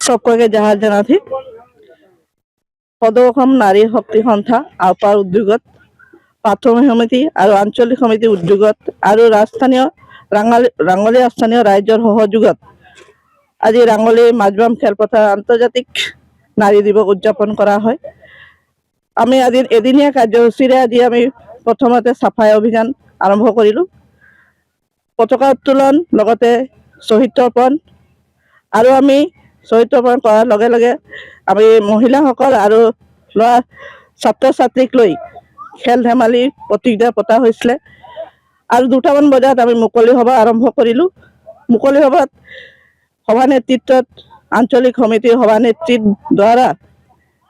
সকলোকে জাহাজ জনাথি সদৌ অসম নাৰী শক্তি সন্থা আওপাৰ উদ্যোগত প্ৰাথমিক সমিতি আৰু আঞ্চলিক সমিতিৰ উদ্যোগত আৰু ৰাঙলী স্থানীয় ৰাইজৰ সহযোগত আজি ৰাঙলী মাজবাম খেলপথাৰ আন্তৰ্জাতিক নাৰী দিৱস উদযাপন কৰা হয়। আমি আজি এদিনীয়া কাৰ্যসূচীৰে আজি আমি প্ৰথমতে চাফাই অভিযান আৰম্ভ কৰিলোঁ। পতাকা উত্তোলন লগতে শ্বহীদ তৰ্পণ আৰু আমি শ্বহীদ তৰ্পণ কৰাৰ লগে লগে আমি মহিলাসকল আৰু ছাত্ৰ ছাত্ৰীক লৈ খেল ধেমালি প্ৰতিযোগিতা পতা হৈছিলে আৰু 2টামান বজাত আমি মুকলি সভা আৰম্ভ কৰিলোঁ। মুকলি সভাত সভানেতৃত্বত আঞ্চলিক সমিতিৰ সভানেত্ৰীৰ দ্বাৰা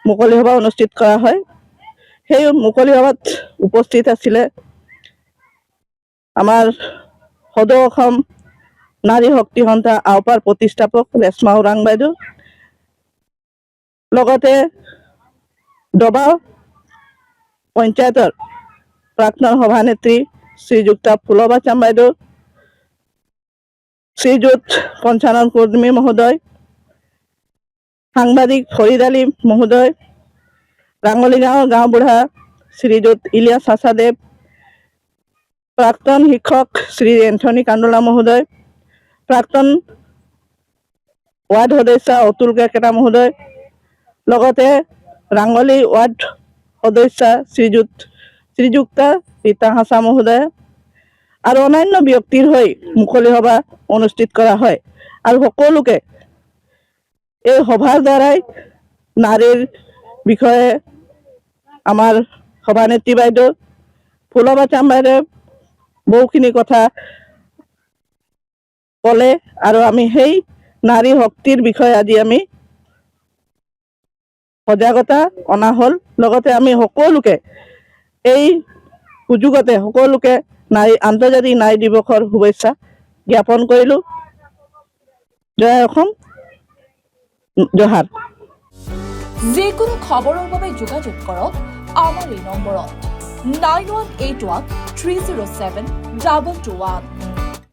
মুকলি সভা অনুষ্ঠিত কৰা হয়। সেই মুকলি সভাত উপস্থিত আছিলে আমাৰ সদৌ অসম নাৰী শক্তি সন্থা আওপাৰ প্ৰতিষ্ঠাপক ৰেশ্মা ওৰাং বাইদেউ, লগতে ডবা পঞ্চায়তৰ প্ৰাক্তন সভানেত্ৰী শ্ৰীযুক্তা ফুলবা চাম বাইদেউ, শ্ৰীযুত পঞ্চানন কৰ্মী মহোদয়, সাংবাদিক ফৰিদ আলী মহোদয়, ৰাঙলী গাঁৱৰ গাঁওবুঢ়া শ্ৰীযুত ইলিয়াছ হাছাদেৱ, প্ৰাক্তন শিক্ষক শ্ৰী এন্থনী কান্দোলা মহোদয়, প্ৰাক্তন ৱাৰ্ড সদস্য অতুল কেকেটা মহোদয়, লগতে ৰাঙলী ৱাৰ্ড সদস্য শ্ৰীযুক্তা ৰীতা হাছা মহোদয় আৰু অন্যান্য ব্যক্তিৰ হৈ মুকলি সভা অনুষ্ঠিত কৰা হয়। আৰু সকলোকে এই সভাৰ দ্বাৰাই নাৰীৰ বিষয়ে আমাৰ সভানেত্ৰী বাইদেউ ফুলবা চাম বাইদেউ বহুখিনি কথা ক'লে আৰু আমি সেই নাৰী শক্তিৰ বিষয়ে আজি আমি সজাগতা অনা হ'ল। লগতে আমি সকলোকে এই সুযোগতে সকলোকে আন্তৰ্জাতিক নাৰী দিৱসৰ শুভেচ্ছা জ্ঞাপন কৰিলোঁ। জয় অসম, জহাৰ। যিকোনো খবৰৰ বাবে যোগাযোগ কৰক আমাৰ এই নম্বৰত 9181 307 221।